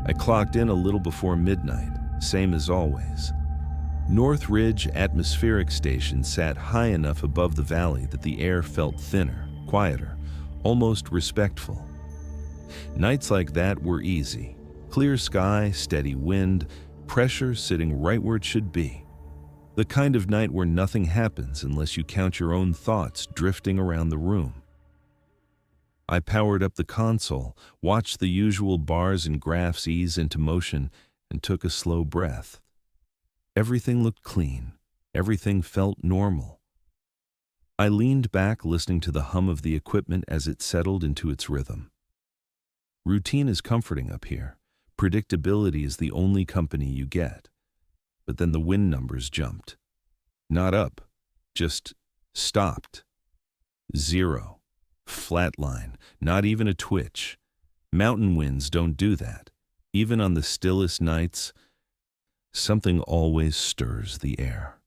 I clocked in a little before midnight, same as always. North Ridge Atmospheric Station sat high enough above the valley that the air felt thinner, quieter, almost respectful. Nights like that were easy. Clear sky, steady wind, pressure sitting right where it should be. The kind of night where nothing happens unless you count your own thoughts drifting around the room. I powered up the console, watched the usual bars and graphs ease into motion, and took a slow breath. Everything looked clean. Everything felt normal. I leaned back, listening to the hum of the equipment as it settled into its rhythm. Routine is comforting up here. Predictability is the only company you get. But then the wind numbers jumped. Not up, just stopped. 0. Flatline, not even a twitch. Mountain winds don't do that. Even on the stillest nights, something always stirs the air.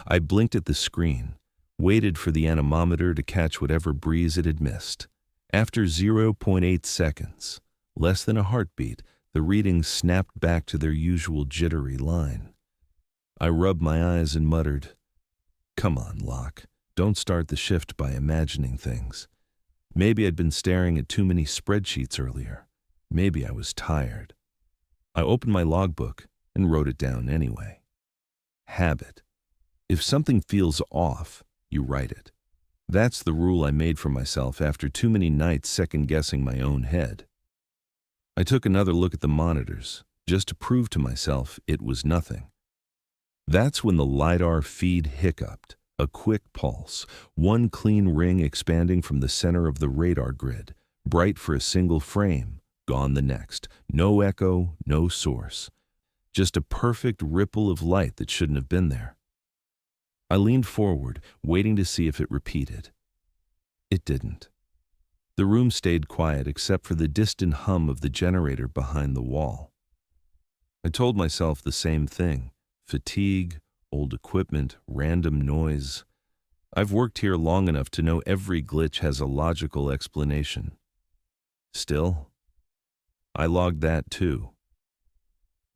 I blinked at the screen, waited for the anemometer to catch whatever breeze it had missed. After 0.8 seconds, less than a heartbeat, the readings snapped back to their usual jittery line. I rubbed my eyes and muttered, "Come on, Locke. Don't start the shift by imagining things." Maybe I'd been staring at too many spreadsheets earlier. Maybe I was tired. I opened my logbook and wrote it down anyway. Habit. If something feels off, you write it. That's the rule I made for myself after too many nights second-guessing my own head. I took another look at the monitors, just to prove to myself it was nothing. That's when the LiDAR feed hiccuped. A quick pulse, one clean ring expanding from the center of the radar grid, bright for a single frame, gone the next. No echo, no source. Just a perfect ripple of light that shouldn't have been there. I leaned forward, waiting to see if it repeated. It didn't. The room stayed quiet except for the distant hum of the generator behind the wall. I told myself the same thing. Fatigue, old equipment, random noise. I've worked here long enough to know every glitch has a logical explanation. Still, I logged that too.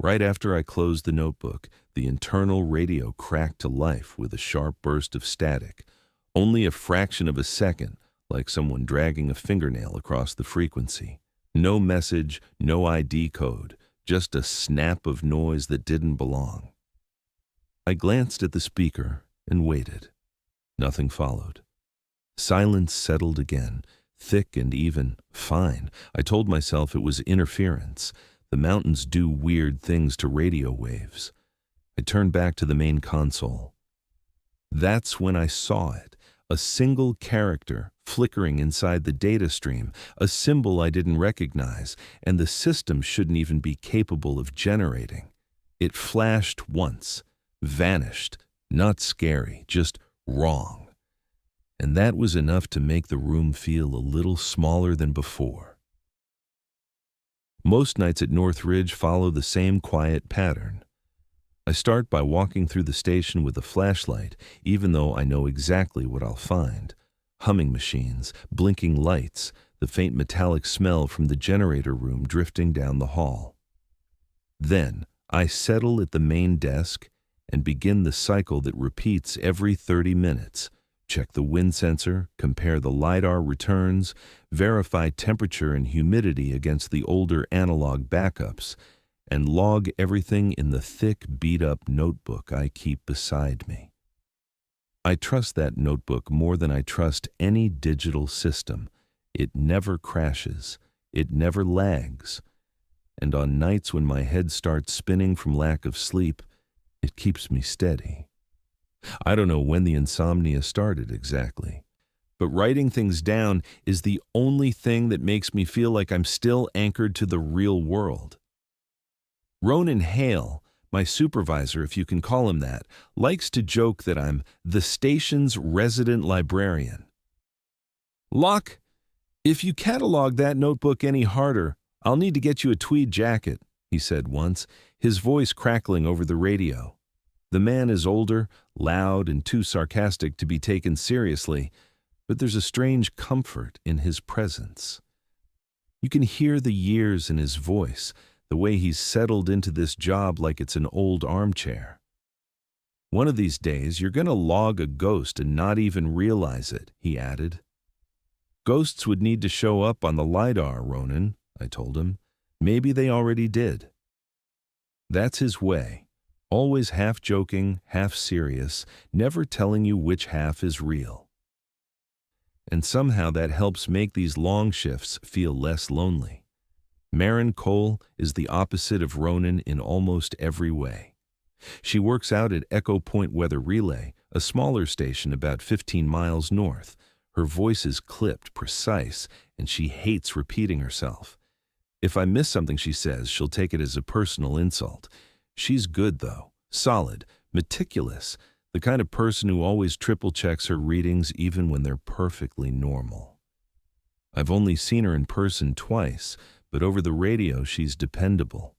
Right after I closed the notebook, the internal radio cracked to life with a sharp burst of static, only a fraction of a second, like someone dragging a fingernail across the frequency. No message, no ID code, just a snap of noise that didn't belong. I glanced at the speaker and waited. Nothing followed. Silence settled again, thick and even. Fine. I told myself it was interference. The mountains do weird things to radio waves. I turned back to the main console. That's when I saw it. A single character flickering inside the data stream, a symbol I didn't recognize, and the system shouldn't even be capable of generating. It flashed once. Vanished, not scary, just wrong. And that was enough to make the room feel a little smaller than before. Most nights at North Ridge follow the same quiet pattern. I start by walking through the station with a flashlight, even though I know exactly what I'll find. Humming machines, blinking lights, the faint metallic smell from the generator room drifting down the hall. Then I settle at the main desk and begin the cycle that repeats every 30 minutes. Check the wind sensor, compare the LiDAR returns, verify temperature and humidity against the older analog backups, and log everything in the thick, beat-up notebook I keep beside me. I trust that notebook more than I trust any digital system. It never crashes. It never lags. And on nights when my head starts spinning from lack of sleep, it keeps me steady. I don't know when the insomnia started exactly, but writing things down is the only thing that makes me feel like I'm still anchored to the real world. Ronan Hale, my supervisor, if you can call him that, likes to joke that I'm the station's resident librarian. "Locke, if you catalog that notebook any harder, I'll need to get you a tweed jacket," he said once, his voice crackling over the radio. The man is older, loud, and too sarcastic to be taken seriously, but there's a strange comfort in his presence. You can hear the years in his voice, the way he's settled into this job like it's an old armchair. One of these days, you're going to log a ghost and not even realize it, he added. Ghosts would need to show up on the LiDAR, Ronan, I told him. Maybe they already did. That's his way, always half joking, half serious, never telling you which half is real. And somehow that helps make these long shifts feel less lonely. Maren Cole is the opposite of Ronan in almost every way. She works out at Echo Point Weather Relay, a smaller station about 15 miles north. Her voice is clipped, precise, and she hates repeating herself. If I miss something she says, she'll take it as a personal insult. She's good, though, solid, meticulous, the kind of person who always triple-checks her readings even when they're perfectly normal. I've only seen her in person twice, but over the radio she's dependable.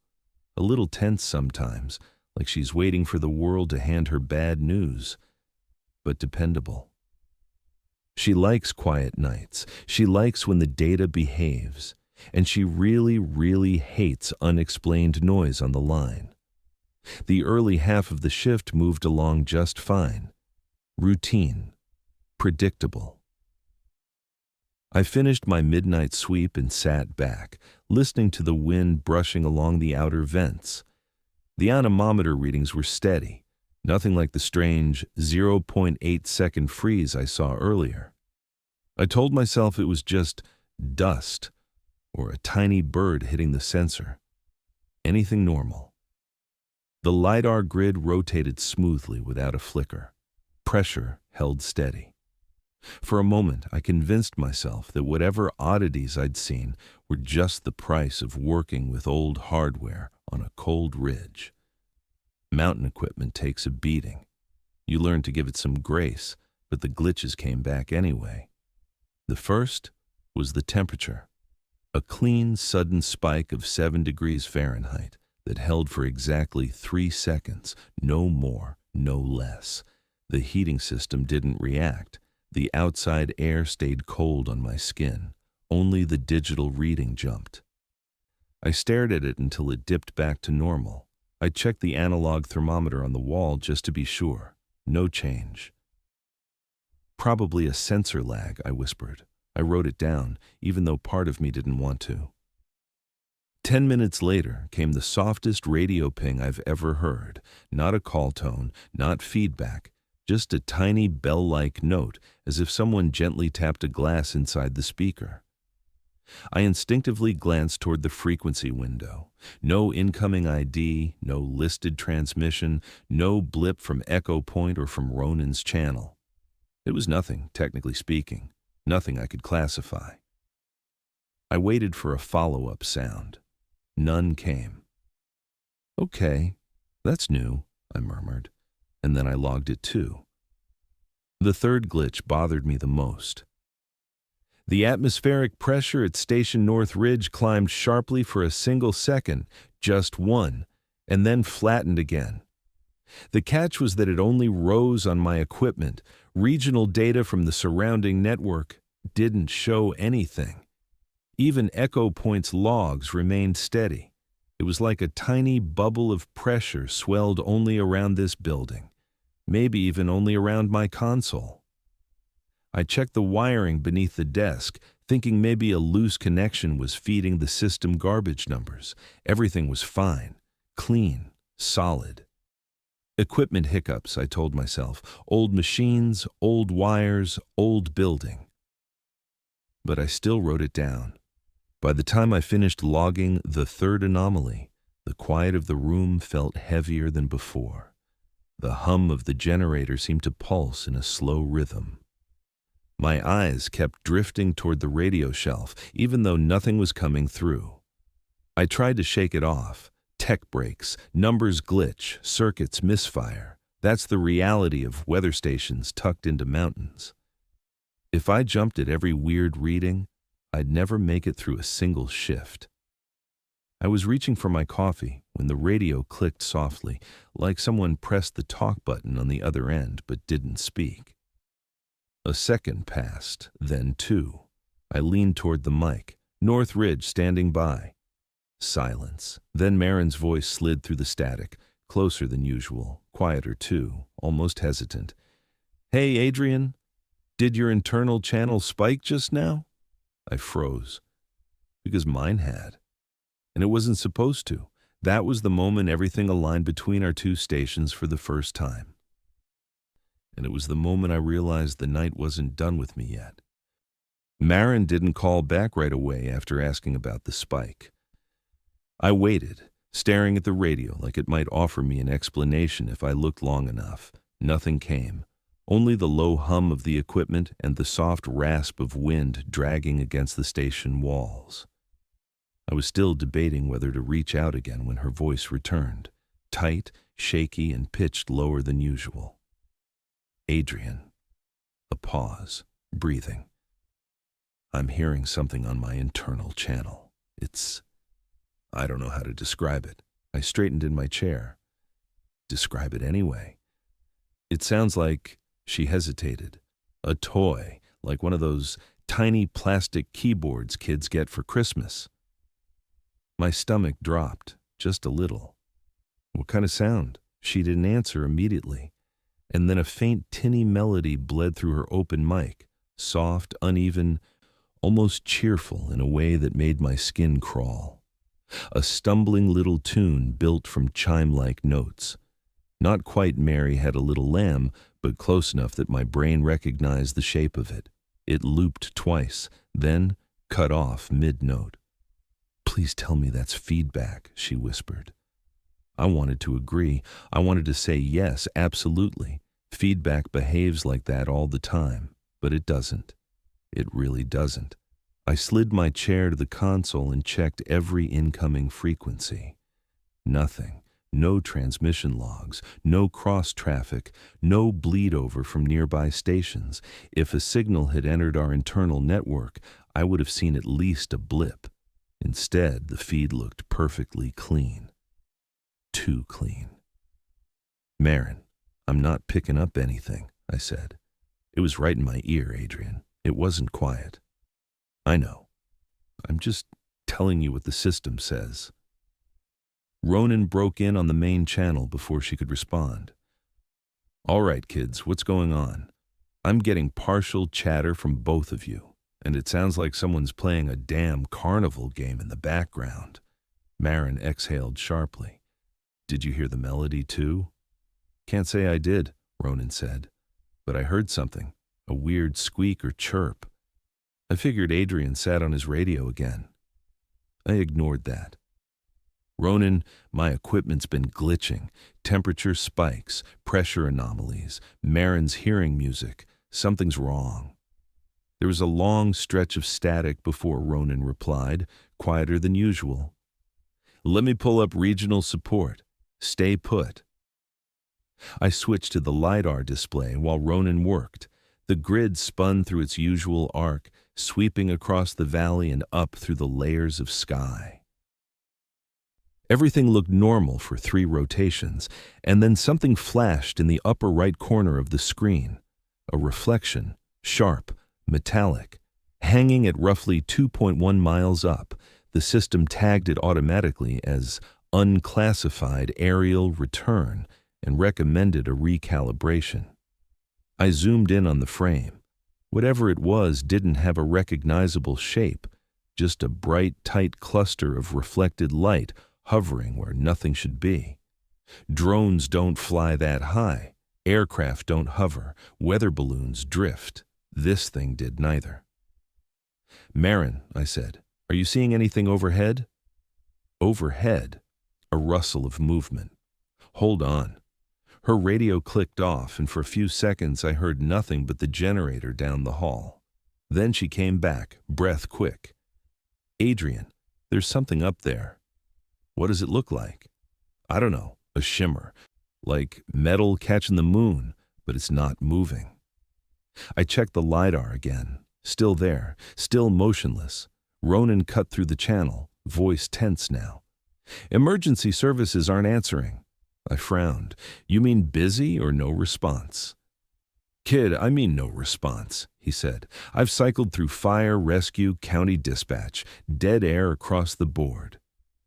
A little tense sometimes, like she's waiting for the world to hand her bad news, but dependable. She likes quiet nights. She likes when the data behaves. And she really, really hates unexplained noise on the line. The early half of the shift moved along just fine. Routine. Predictable. I finished my midnight sweep and sat back, listening to the wind brushing along the outer vents. The anemometer readings were steady, nothing like the strange 0.8-second freeze I saw earlier. I told myself it was just dust, or a tiny bird hitting the sensor. Anything normal. The LiDAR grid rotated smoothly without a flicker. Pressure held steady. For a moment, I convinced myself that whatever oddities I'd seen were just the price of working with old hardware on a cold ridge. Mountain equipment takes a beating. You learn to give it some grace, but the glitches came back anyway. The first was the temperature. A clean, sudden spike of 7 degrees Fahrenheit that held for exactly 3 seconds, no more, no less. The heating system didn't react. The outside air stayed cold on my skin. Only the digital reading jumped. I stared at it until it dipped back to normal. I checked the analog thermometer on the wall just to be sure. No change. Probably a sensor lag, I whispered. I wrote it down, even though part of me didn't want to. 10 minutes later came the softest radio ping I've ever heard. Not a call tone, not feedback, just a tiny bell-like note, as if someone gently tapped a glass inside the speaker. I instinctively glanced toward the frequency window. No incoming ID, no listed transmission, no blip from Echo Point or from Ronan's channel. It was nothing, technically speaking. Nothing I could classify. I waited for a follow-up sound. None came. Okay, that's new, I murmured, and then I logged it too. The third glitch bothered me the most. The atmospheric pressure at Station North Ridge climbed sharply for a single second, just one, and then flattened again. The catch was that it only rose on my equipment. Regional data from the surrounding network didn't show anything. Even Echo Point's logs remained steady. It was like a tiny bubble of pressure swelled only around this building, maybe even only around my console. I checked the wiring beneath the desk, thinking maybe a loose connection was feeding the system garbage numbers. Everything was fine, clean, solid. Equipment hiccups, I told myself. Old machines, old wires, old building. But I still wrote it down. By the time I finished logging the third anomaly, the quiet of the room felt heavier than before. The hum of the generator seemed to pulse in a slow rhythm. My eyes kept drifting toward the radio shelf, even though nothing was coming through. I tried to shake it off. Tech breaks, numbers glitch, circuits misfire. That's the reality of weather stations tucked into mountains. If I jumped at every weird reading, I'd never make it through a single shift. I was reaching for my coffee when the radio clicked softly, like someone pressed the talk button on the other end but didn't speak. A second passed, then two. I leaned toward the mic, North Ridge standing by. Silence. Then Marin's voice slid through the static, closer than usual, quieter too, almost hesitant. "Hey, Adrian, did your internal channel spike just now?" I froze. Because mine had. And it wasn't supposed to. That was the moment everything aligned between our two stations for the first time. And it was the moment I realized the night wasn't done with me yet. Marin didn't call back right away after asking about the spike. I waited, staring at the radio like it might offer me an explanation if I looked long enough. Nothing came. Only the low hum of the equipment and the soft rasp of wind dragging against the station walls. I was still debating whether to reach out again when her voice returned, tight, shaky, and pitched lower than usual. "Adrian." A pause, breathing. "I'm hearing something on my internal channel. I don't know how to describe it." I straightened in my chair. "Describe it anyway." "It sounds like," she hesitated, "a toy, like one of those tiny plastic keyboards kids get for Christmas." My stomach dropped, just a little. "What kind of sound?" She didn't answer immediately, and then a faint tinny melody bled through her open mic, soft, uneven, almost cheerful in a way that made my skin crawl. A stumbling little tune built from chime-like notes. Not quite Mary Had a Little Lamb, but close enough that my brain recognized the shape of it. It looped twice, then cut off mid-note. "Please tell me that's feedback," she whispered. I wanted to agree. I wanted to say yes, absolutely. Feedback behaves like that all the time, but it doesn't. It really doesn't. I slid my chair to the console and checked every incoming frequency. Nothing. No transmission logs, no cross-traffic, no bleed-over from nearby stations. If a signal had entered our internal network, I would have seen at least a blip. Instead, the feed looked perfectly clean. Too clean. "Marin, I'm not picking up anything," I said. It was right in my ear, Adrian. It wasn't quiet. "I know. I'm just telling you what the system says." Ronan broke in on the main channel before she could respond. "All right, kids, what's going on? I'm getting partial chatter from both of you, and it sounds like someone's playing a damn carnival game in the background." Marin exhaled sharply. "Did you hear the melody too?" "Can't say I did," Ronan said, "but I heard something, a weird squeak or chirp. I figured Adrian sat on his radio again." I ignored that. "Ronan, my equipment's been glitching. Temperature spikes, pressure anomalies, Marin's hearing music. Something's wrong." There was a long stretch of static before Ronan replied, quieter than usual. "Let me pull up regional support. Stay put." I switched to the LiDAR display while Ronan worked. The grid spun through its usual arc, sweeping across the valley and up through the layers of sky. Everything looked normal for 3 rotations, and then something flashed in the upper right corner of the screen. A reflection, sharp, metallic, hanging at roughly 2.1 miles up. The system tagged it automatically as unclassified aerial return and recommended a recalibration. I zoomed in on the frame. Whatever it was didn't have a recognizable shape, just a bright, tight cluster of reflected light hovering where nothing should be. Drones don't fly that high. Aircraft don't hover. Weather balloons drift. This thing did neither. "Marin," I said, "are you seeing anything overhead?" Overhead, a rustle of movement. "Hold on." Her radio clicked off, and for a few seconds I heard nothing but the generator down the hall. Then she came back, breath quick. "Adrian, there's something up there." "What does it look like?" "I don't know, a shimmer, like metal catching the moon, but it's not moving." I checked the LiDAR again. Still there, still motionless. Ronan cut through the channel, voice tense now. "Emergency services aren't answering." I frowned. "You mean busy or no response?" "Kid, I mean no response," he said. "I've cycled through fire, rescue, county dispatch, dead air across the board."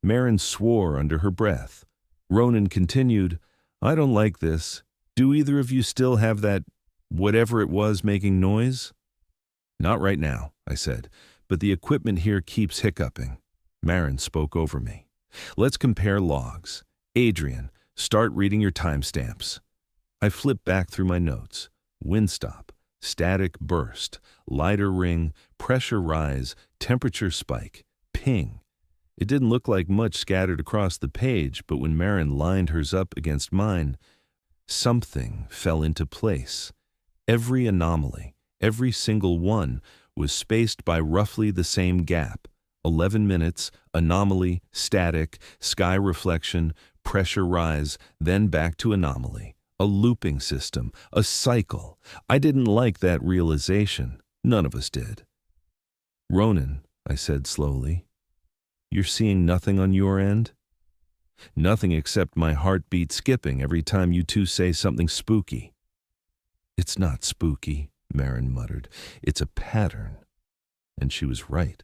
Marin swore under her breath. Ronan continued, I don't like this. Do either of you still have that whatever it was making noise? Not right now, I said, but the equipment here keeps hiccuping. Marin spoke over me. Let's compare logs. Adrian, start reading your timestamps. I flipped back through my notes. Windstop, static burst, lighter ring, pressure rise, temperature spike, ping. It didn't look like much scattered across the page, but when Marin lined hers up against mine, something fell into place. Every anomaly, every single one, was spaced by roughly the same gap. 11 minutes, anomaly, static, sky reflection, pressure rise, then back to anomaly. A looping system, a cycle. I didn't like that realization. None of us did. Ronan, I said slowly, you're seeing nothing on your end? Nothing except my heartbeat skipping every time you two say something spooky. It's not spooky, Marin muttered. It's a pattern. And she was right.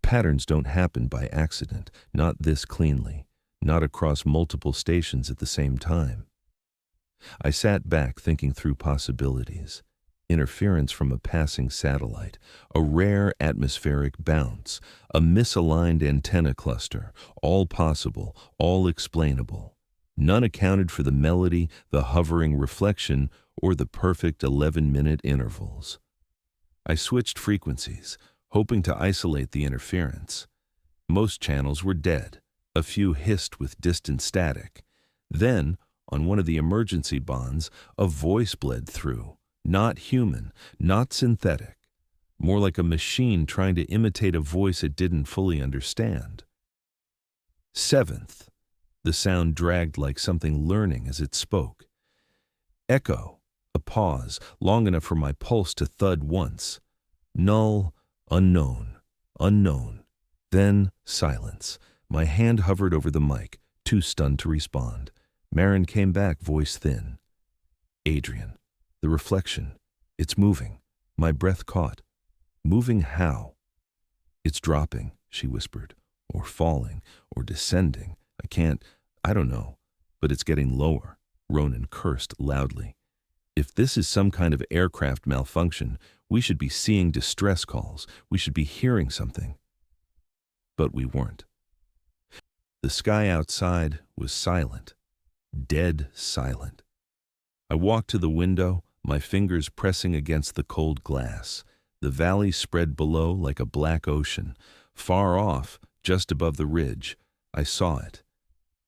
Patterns don't happen by accident, not this cleanly, not across multiple stations at the same time. I sat back thinking through possibilities. Interference from a passing satellite, a rare atmospheric bounce, a misaligned antenna cluster, all possible, all explainable. None accounted for the melody, the hovering reflection, or the perfect 11-minute intervals. I switched frequencies, hoping to isolate the interference. Most channels were dead. A few hissed with distant static. Then, on one of the emergency bonds, a voice bled through. Not human, not synthetic. More like a machine trying to imitate a voice it didn't fully understand. 7th. The sound dragged like something learning as it spoke. Echo. A pause, long enough for my pulse to thud once. Null. Unknown. Unknown. Then silence. My hand hovered over the mic, too stunned to respond. Marin came back, voice thin. Adrian. The reflection. It's moving. My breath caught. Moving how? It's dropping, she whispered. Or falling. Or descending. I don't know. But it's getting lower. Ronan cursed loudly. If this is some kind of aircraft malfunction, we should be seeing distress calls. We should be hearing something. But we weren't. The sky outside was silent. Dead silent. I walked to the window, my fingers pressing against the cold glass. The valley spread below like a black ocean. Far off, just above the ridge, I saw it.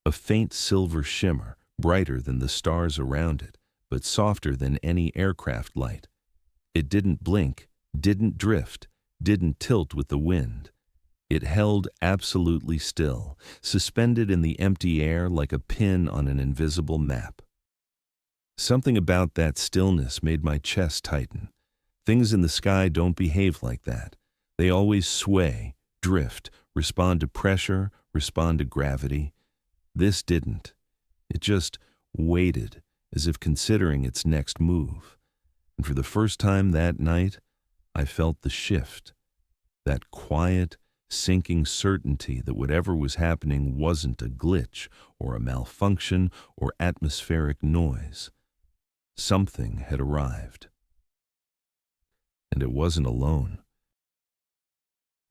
A faint silver shimmer, brighter than the stars around it, but softer than any aircraft light. It didn't blink, didn't drift, didn't tilt with the wind. It held absolutely still, suspended in the empty air like a pin on an invisible map. Something about that stillness made my chest tighten. Things in the sky don't behave like that. They always sway, drift, respond to pressure, respond to gravity. This didn't. It just waited, as if considering its next move. And for the first time that night, I felt the shift. That quiet, sinking certainty that whatever was happening wasn't a glitch or a malfunction or atmospheric noise. Something had arrived. And it wasn't alone.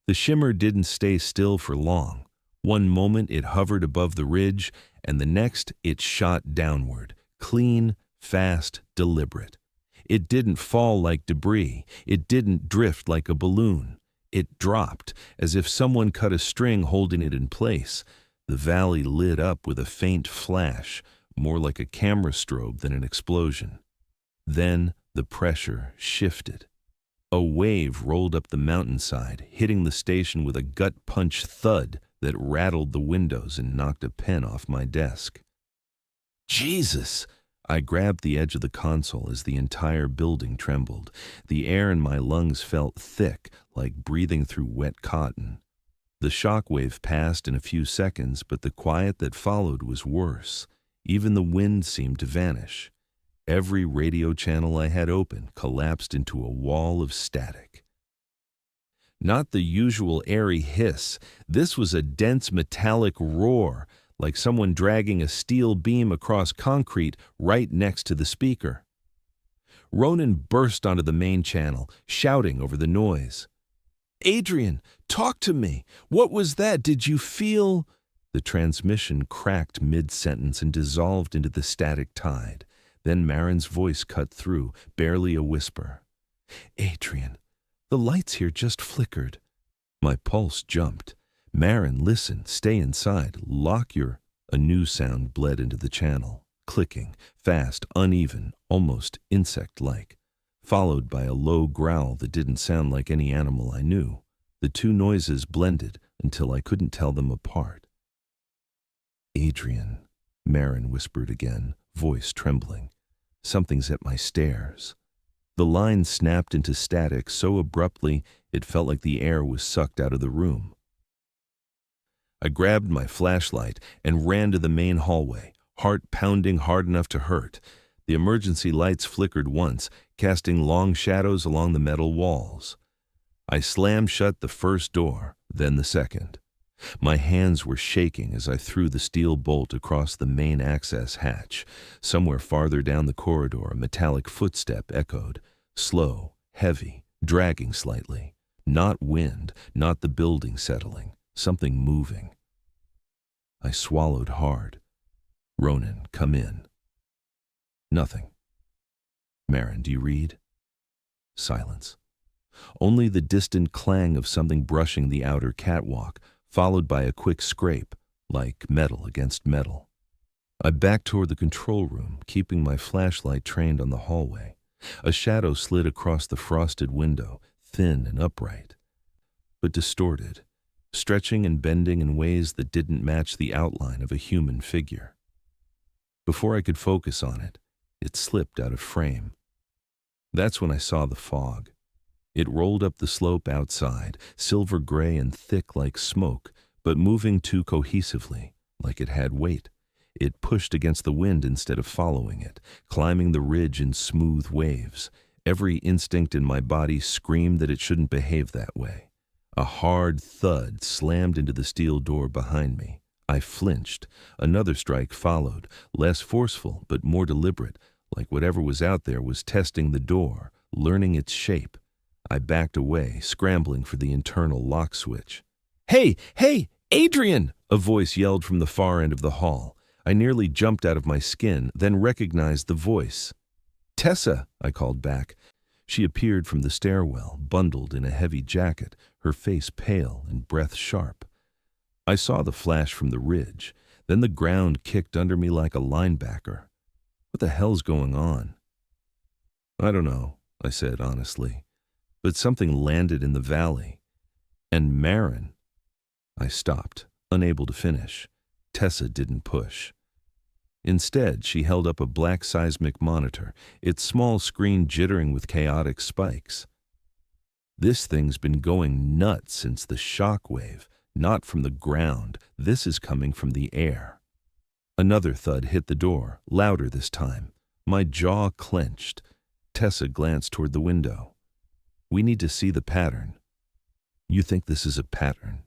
The shimmer didn't stay still for long. One moment it hovered above the ridge, and the next it shot downward, clean, fast, deliberate. It didn't fall like debris. It didn't drift like a balloon. It dropped, as if someone cut a string holding it in place. The valley lit up with a faint flash, more like a camera strobe than an explosion. Then the pressure shifted. A wave rolled up the mountainside, hitting the station with a gut-punch thud that rattled the windows and knocked a pen off my desk. Jesus! I grabbed the edge of the console as the entire building trembled. The air in my lungs felt thick, like breathing through wet cotton. The shockwave passed in a few seconds, but the quiet that followed was worse. Even the wind seemed to vanish. Every radio channel I had open collapsed into a wall of static. Not the usual airy hiss. This was a dense metallic roar, like someone dragging a steel beam across concrete right next to the speaker. Ronan burst onto the main channel, shouting over the noise. "Adrian, talk to me! What was that? Did you feel—" The transmission cracked mid-sentence and dissolved into the static tide. Then Marin's voice cut through, barely a whisper. "Adrian, the lights here just flickered." My pulse jumped. "Marin, listen, stay inside, lock your—" A new sound bled into the channel, clicking, fast, uneven, almost insect-like, followed by a low growl that didn't sound like any animal I knew. The two noises blended until I couldn't tell them apart. "Adrian," Marin whispered again, voice trembling. "Something's at my stairs." The line snapped into static so abruptly it felt like the air was sucked out of the room. I grabbed my flashlight and ran to the main hallway, heart pounding hard enough to hurt. The emergency lights flickered once, casting long shadows along the metal walls. I slammed shut the first door, then the second. My hands were shaking as I threw the steel bolt across the main access hatch. Somewhere farther down the corridor, a metallic footstep echoed, slow, heavy, dragging slightly. Not wind, not the building settling, something moving. I swallowed hard. "Ronan, come in." Nothing. "Marin, do you read?" Silence. Only the distant clang of something brushing the outer catwalk, followed by a quick scrape, like metal against metal. I backed toward the control room, keeping my flashlight trained on the hallway. A shadow slid across the frosted window, thin and upright, but distorted, stretching and bending in ways that didn't match the outline of a human figure. Before I could focus on it, it slipped out of frame. That's when I saw the fog. It rolled up the slope outside, silver gray and thick like smoke, but moving too cohesively, like it had weight. It pushed against the wind instead of following it, climbing the ridge in smooth waves. Every instinct in my body screamed that it shouldn't behave that way. A hard thud slammed into the steel door behind me. I flinched. Another strike followed, less forceful but more deliberate, like whatever was out there was testing the door, learning its shape. I backed away, scrambling for the internal lock switch. "Hey, hey, Adrian!" a voice yelled from the far end of the hall. I nearly jumped out of my skin, then recognized the voice. "Tessa," I called back. She appeared from the stairwell, bundled in a heavy jacket, her face pale and breath sharp. I saw the flash from the ridge, then the ground kicked under me like a linebacker. What the hell's going on? "I don't know," I said honestly, "but something landed in the valley. And Marin—" I stopped, unable to finish. Tessa didn't push. Instead, she held up a black seismic monitor, its small screen jittering with chaotic spikes. "This thing's been going nuts since the shock wave, not from the ground. This is coming from the air." Another thud hit the door, louder this time. My jaw clenched. Tessa glanced toward the window. "We need to see the pattern." "You think this is a pattern?"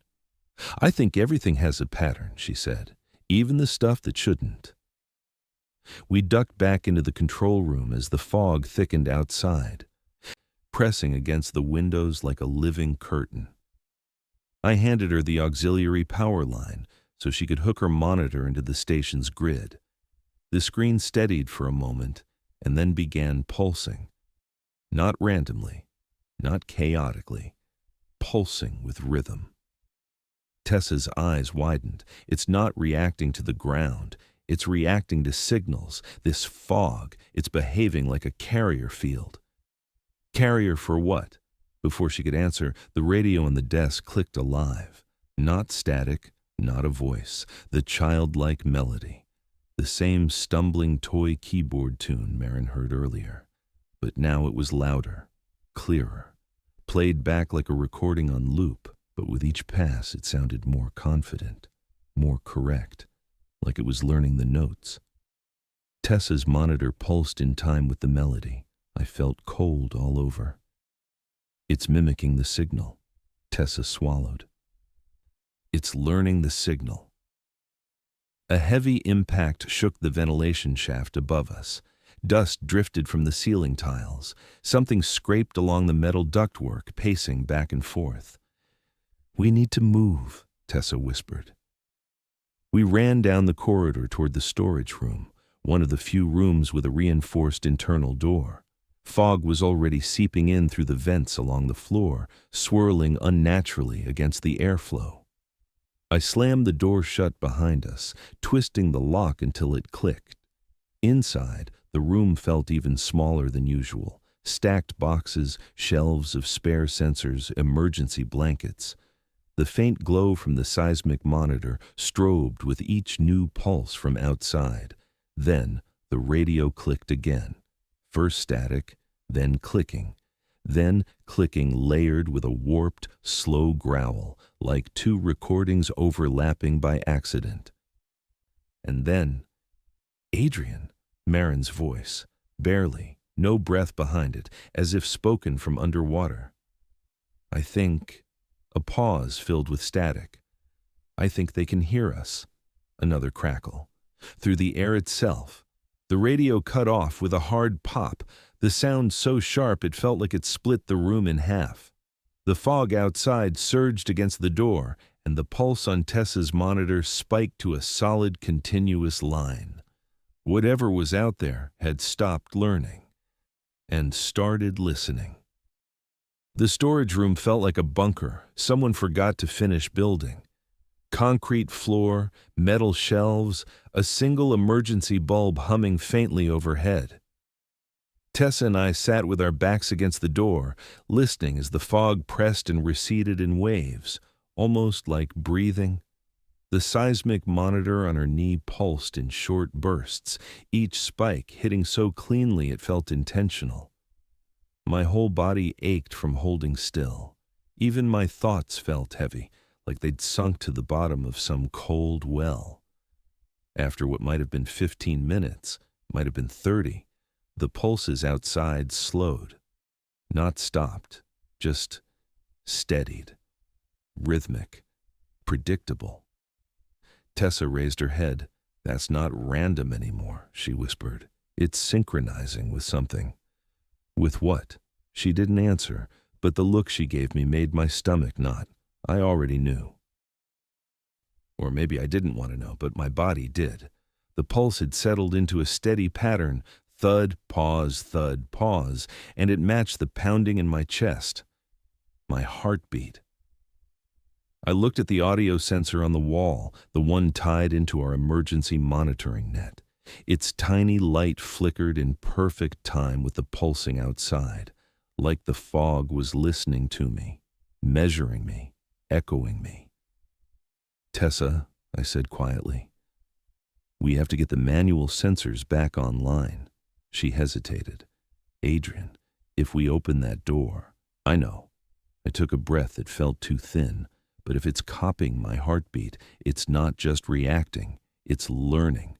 "I think everything has a pattern," she said, "even the stuff that shouldn't." We ducked back into the control room as the fog thickened outside, pressing against the windows like a living curtain. I handed her the auxiliary power line so she could hook her monitor into the station's grid. The screen steadied for a moment and then began pulsing. Not randomly, not chaotically, pulsing with rhythm. Tessa's eyes widened. "It's not reacting to the ground. It's reacting to signals. This fog, it's behaving like a carrier field." "Carrier for what?" Before she could answer, the radio on the desk clicked alive. Not static, not a voice. The childlike melody. The same stumbling toy keyboard tune Marin heard earlier. But now it was louder, clearer, played back like a recording on loop, but with each pass it sounded more confident, more correct, like it was learning the notes. Tessa's monitor pulsed in time with the melody. I felt cold all over. "It's mimicking the signal." Tessa swallowed. It's learning the signal. A heavy impact shook the ventilation shaft above us. Dust drifted from the ceiling tiles. Something scraped along the metal ductwork, pacing back and forth. "We need to move," Tessa whispered. We ran down the corridor toward the storage room, one of the few rooms with a reinforced internal door. Fog was already seeping in through the vents along the floor, swirling unnaturally against the airflow. I slammed the door shut behind us, twisting the lock until it clicked. Inside, the room felt even smaller than usual. Stacked boxes, shelves of spare sensors, emergency blankets. The faint glow from the seismic monitor strobed with each new pulse from outside. Then the radio clicked again. First static, then clicking layered with a warped, slow growl, like two recordings overlapping by accident. And then, "Adrian," Marin's voice, barely, no breath behind it, as if spoken from underwater. "I think," a pause filled with static. "I think they can hear us." Another crackle. Through the air itself. The radio cut off with a hard pop, the sound so sharp it felt like it split the room in half. The fog outside surged against the door, and the pulse on Tessa's monitor spiked to a solid, continuous line. Whatever was out there had stopped learning and started listening. The storage room felt like a bunker someone forgot to finish building. Concrete floor, metal shelves, a single emergency bulb humming faintly overhead. Tessa and I sat with our backs against the door, listening as the fog pressed and receded in waves, almost like breathing. The seismic monitor on her knee pulsed in short bursts, each spike hitting so cleanly it felt intentional. My whole body ached from holding still. Even my thoughts felt heavy, like they'd sunk to the bottom of some cold well. After what might have been 15 minutes, might have been 30, the pulses outside slowed. Not stopped, just steadied. Rhythmic, predictable. Tessa raised her head. "That's not random anymore," she whispered. "It's synchronizing with something." "With what?" She didn't answer, but the look she gave me made my stomach knot. I already knew. Or maybe I didn't want to know, but my body did. The pulse had settled into a steady pattern, thud, pause, and it matched the pounding in my chest. My heartbeat. I looked at the audio sensor on the wall, the one tied into our emergency monitoring net. Its tiny light flickered in perfect time with the pulsing outside, like the fog was listening to me, measuring me, echoing me. "Tessa," I said quietly, "we have to get the manual sensors back online." She hesitated. "Adrian, if we open that door..." "I know." I took a breath that felt too thin, but if it's copying my heartbeat, it's not just reacting, it's learning.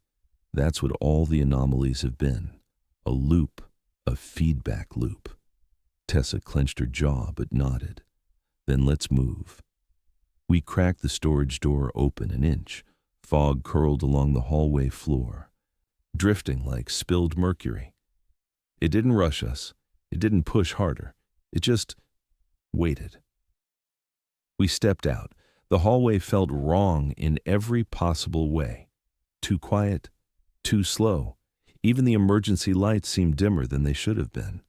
That's what all the anomalies have been. A loop, a feedback loop. Tessa clenched her jaw but nodded. "Then let's move." We cracked the storage door open an inch. Fog curled along the hallway floor, drifting like spilled mercury. It didn't rush us. It didn't push harder. It just waited. We stepped out. The hallway felt wrong in every possible way. Too quiet, too slow. Even the emergency lights seemed dimmer than they should have been.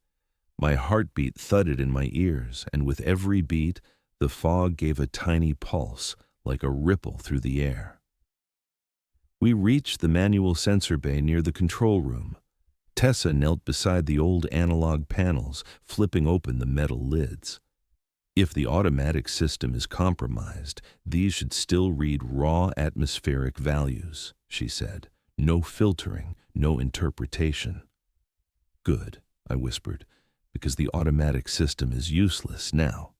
My heartbeat thudded in my ears, and with every beat, the fog gave a tiny pulse, like a ripple through the air. We reached the manual sensor bay near the control room. Tessa knelt beside the old analog panels, flipping open the metal lids. "If the automatic system is compromised, these should still read raw atmospheric values," she said. "No filtering, no interpretation." "Good," I whispered, "because the automatic system is useless now."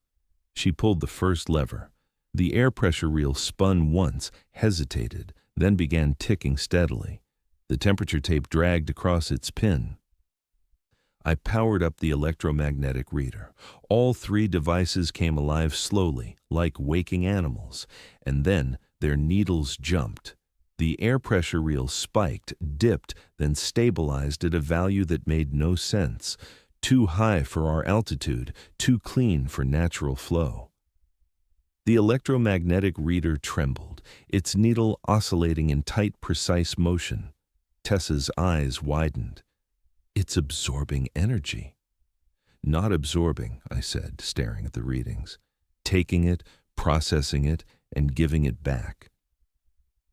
She pulled the first lever. The air pressure reel spun once, hesitated, then began ticking steadily. The temperature tape dragged across its pin. I powered up the electromagnetic reader. All three devices came alive slowly, like waking animals, and then their needles jumped. The air pressure reel spiked, dipped, then stabilized at a value that made no sense. Too high for our altitude, too clean for natural flow. The electromagnetic reader trembled, its needle oscillating in tight, precise motion. Tessa's eyes widened. It's absorbing energy. Not absorbing, I said, staring at the readings. Taking it, processing it, and giving it back.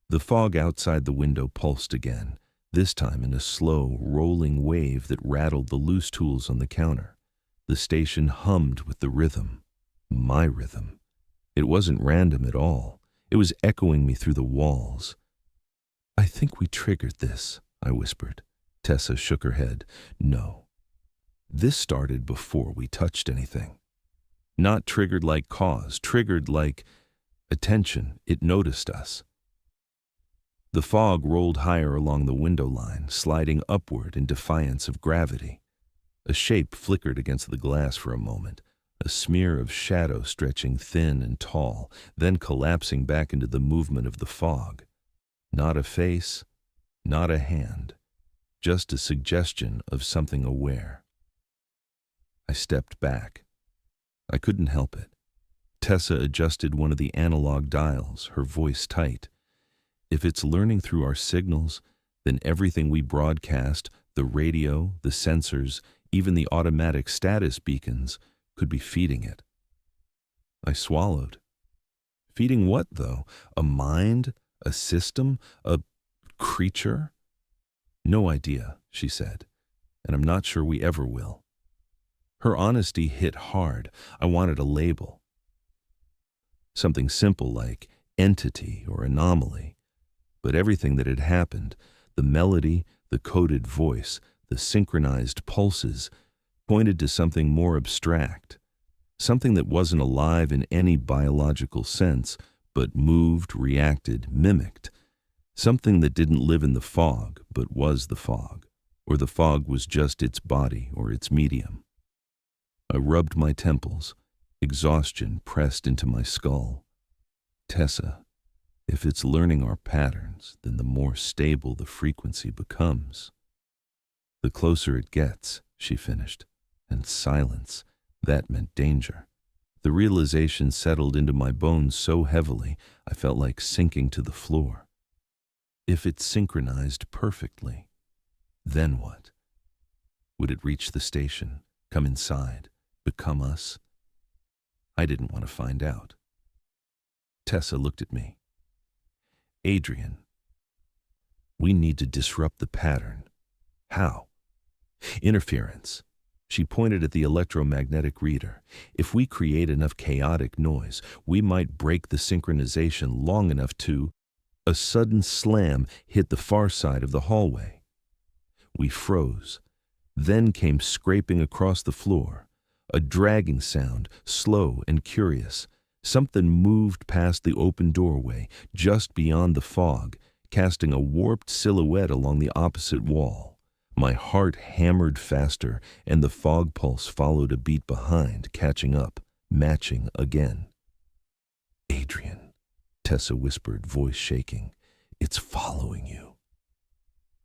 The fog outside the window pulsed again, this time in a slow, rolling wave that rattled the loose tools on the counter. The station hummed with the rhythm. My rhythm. It wasn't random at all. It was echoing me through the walls. I think we triggered this, I whispered. Tessa shook her head. No. This started before we touched anything. Not triggered like cause, triggered like attention. It noticed us. The fog rolled higher along the window line, sliding upward in defiance of gravity. A shape flickered against the glass for a moment, a smear of shadow stretching thin and tall, then collapsing back into the movement of the fog. Not a face, not a hand, just a suggestion of something aware. I stepped back. I couldn't help it. Tessa adjusted one of the analog dials, her voice tight. If it's learning through our signals, then everything we broadcast, the radio, the sensors, even the automatic status beacons, could be feeding it. I swallowed. Feeding what, though? A mind? A system? A creature? No idea, she said, and I'm not sure we ever will. Her honesty hit hard. I wanted a label. Something simple like entity or anomaly. But everything that had happened, the melody, the coded voice, the synchronized pulses, pointed to something more abstract, something that wasn't alive in any biological sense, but moved, reacted, mimicked, something that didn't live in the fog, but was the fog, or the fog was just its body or its medium. I rubbed my temples. Exhaustion pressed into my skull. Tessa, if it's learning our patterns, then the more stable the frequency becomes. The closer it gets, she finished, and silence, that meant danger. The realization settled into my bones so heavily, I felt like sinking to the floor. If it synchronized perfectly, then what? Would it reach the station, come inside, become us? I didn't want to find out. Tessa looked at me. Adrian, we need to disrupt the pattern. How? Interference. She pointed at the electromagnetic reader. If we create enough chaotic noise, we might break the synchronization long enough to... A sudden slam hit the far side of the hallway. We froze. Then came scraping across the floor. A dragging sound, slow and curious. Something moved past the open doorway, just beyond the fog, casting a warped silhouette along the opposite wall. My heart hammered faster, and the fog pulse followed a beat behind, catching up, matching again. Adrian, Tessa whispered, voice shaking. It's following you.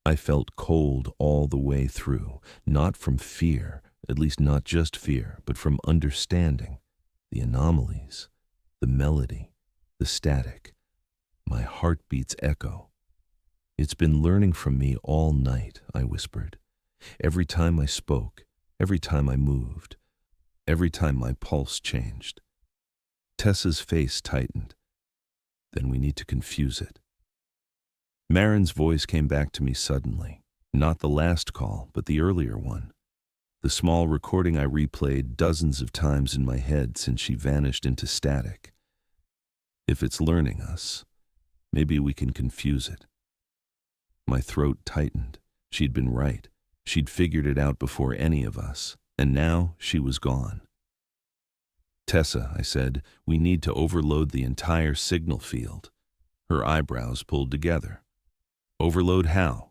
I felt cold all the way through, not from fear, at least not just fear, but from understanding. The anomalies, the melody, the static, my heartbeat's echo. It's been learning from me all night, I whispered. Every time I spoke, every time I moved, every time my pulse changed. Tessa's face tightened. Then we need to confuse it. Marin's voice came back to me suddenly. Not the last call, but the earlier one. The small recording I replayed dozens of times in my head since she vanished into static. If it's learning us, maybe we can confuse it. My throat tightened. She'd been right. She'd figured it out before any of us, and now she was gone. Tessa, I said, we need to overload the entire signal field. Her eyebrows pulled together. Overload how?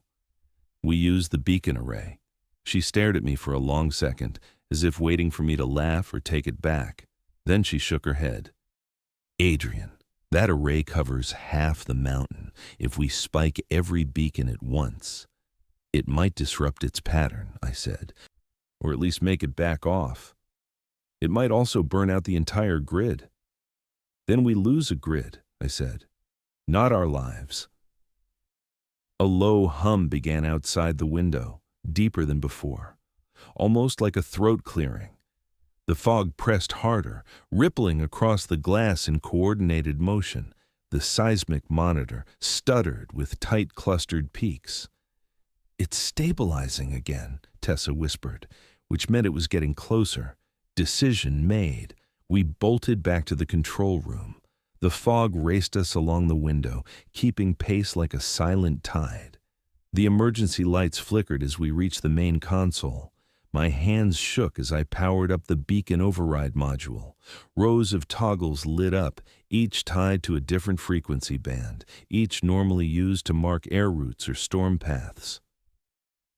We use the beacon array. She stared at me for a long second, as if waiting for me to laugh or take it back. Then she shook her head. Adrian, that array covers half the mountain. If we spike every beacon at once, it might disrupt its pattern, I said, or at least make it back off. It might also burn out the entire grid. Then we lose a grid, I said. Not our lives. A low hum began outside the window, deeper than before, almost like a throat clearing. The fog pressed harder, rippling across the glass in coordinated motion. The seismic monitor stuttered with tight clustered peaks. It's stabilizing again, Tessa whispered, which meant it was getting closer. Decision made. We bolted back to the control room. The fog raced us along the window, keeping pace like a silent tide. The emergency lights flickered as we reached the main console. My hands shook as I powered up the beacon override module. Rows of toggles lit up, each tied to a different frequency band, each normally used to mark air routes or storm paths.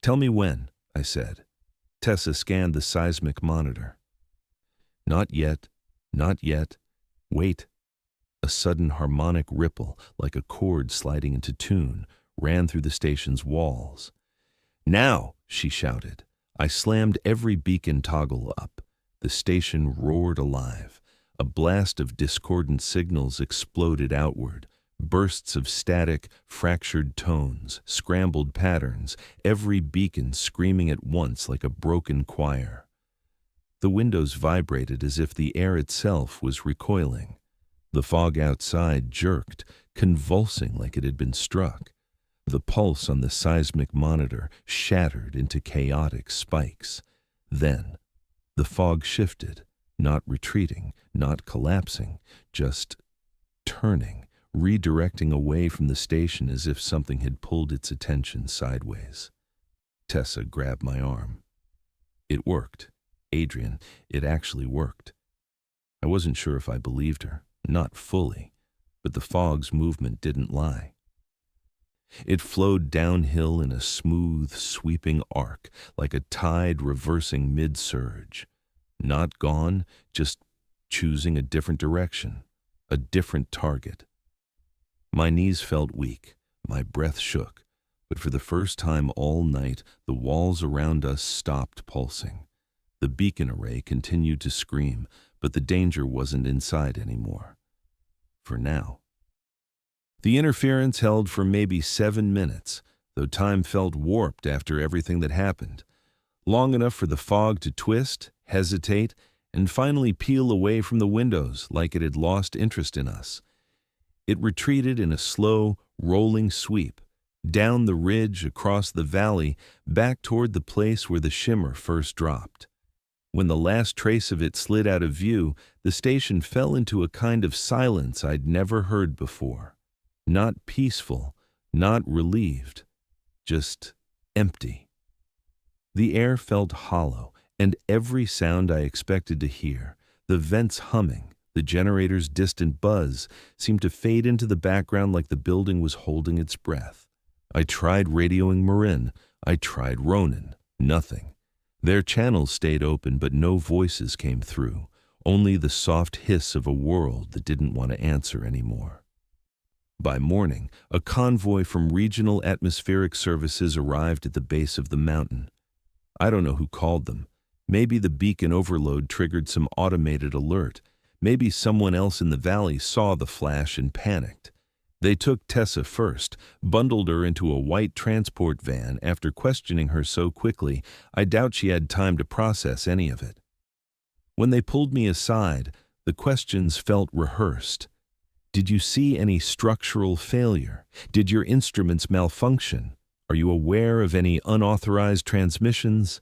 Tell me when, I said. Tessa scanned the seismic monitor. Not yet, not yet. Wait. A sudden harmonic ripple, like a chord sliding into tune, ran through the station's walls. Now, she shouted. I slammed every beacon toggle up. The station roared alive. A blast of discordant signals exploded outward. Bursts of static, fractured tones, scrambled patterns, every beacon screaming at once like a broken choir. The windows vibrated as if the air itself was recoiling. The fog outside jerked, convulsing like it had been struck. The pulse on the seismic monitor shattered into chaotic spikes. Then, the fog shifted, not retreating, not collapsing, just turning, redirecting away from the station as if something had pulled its attention sideways. Tessa grabbed my arm. It worked. Adrian, it actually worked. I wasn't sure if I believed her, not fully, but the fog's movement didn't lie. It flowed downhill in a smooth, sweeping arc, like a tide reversing mid-surge. Not gone, just choosing a different direction, a different target. My knees felt weak, my breath shook, but for the first time all night, the walls around us stopped pulsing. The beacon array continued to scream, but the danger wasn't inside anymore. For now. The interference held for maybe 7 minutes, though time felt warped after everything that happened. Long enough for the fog to twist, hesitate, and finally peel away from the windows like it had lost interest in us. It retreated in a slow, rolling sweep, down the ridge, across the valley, back toward the place where the shimmer first dropped. When the last trace of it slid out of view, the station fell into a kind of silence I'd never heard before. Not peaceful, not relieved, just empty. The air felt hollow, and every sound I expected to hear, the vents humming, the generator's distant buzz, seemed to fade into the background like the building was holding its breath. I tried radioing Marin. I tried Ronan. Nothing. Their channels stayed open, but no voices came through, only the soft hiss of a world that didn't want to answer anymore. By morning, a convoy from regional atmospheric services arrived at the base of the mountain. I don't know who called them. Maybe the beacon overload triggered some automated alert. Maybe someone else in the valley saw the flash and panicked. They took Tessa first, bundled her into a white transport van. After questioning her so quickly, I doubt she had time to process any of it. When they pulled me aside, the questions felt rehearsed. Did you see any structural failure? Did your instruments malfunction? Are you aware of any unauthorized transmissions?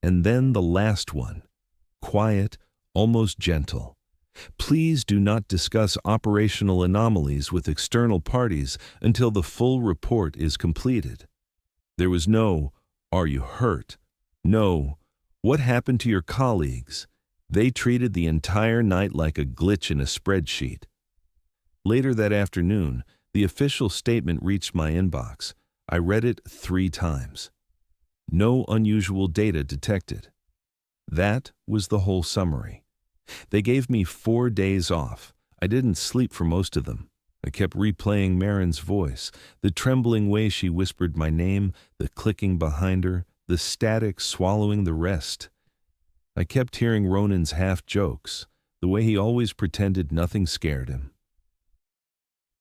And then the last one, quiet, almost gentle. Please do not discuss operational anomalies with external parties until the full report is completed. There was no, "Are you hurt?" No, "What happened to your colleagues?" They treated the entire night like a glitch in a spreadsheet. Later that afternoon, the official statement reached my inbox. I read it 3 times. No unusual data detected. That was the whole summary. They gave me 4 days off. I didn't sleep for most of them. I kept replaying Marin's voice, the trembling way she whispered my name, the clicking behind her, the static swallowing the rest. I kept hearing Ronan's half-jokes, the way he always pretended nothing scared him.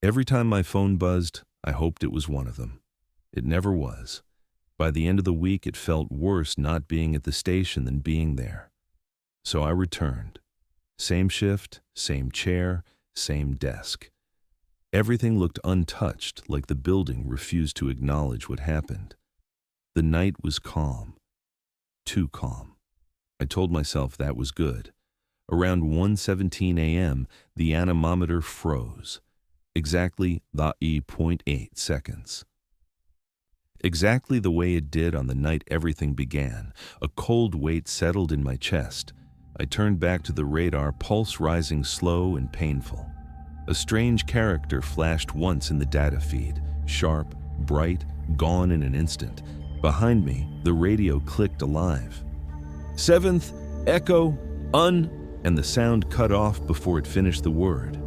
Every time my phone buzzed, I hoped it was one of them. It never was. By the end of the week, it felt worse not being at the station than being there. So I returned. Same shift, same chair, same desk. Everything looked untouched, like the building refused to acknowledge what happened. The night was calm. Too calm. I told myself that was good. Around 1:17 a.m., the anemometer froze. Exactly 0.8 seconds. Exactly the way it did on the night everything began. A cold weight settled in my chest. I turned back to the radar, pulse rising slow and painful. A strange character flashed once in the data feed, sharp, bright, gone in an instant. Behind me, the radio clicked alive. 7th, echo, and the sound cut off before it finished the word.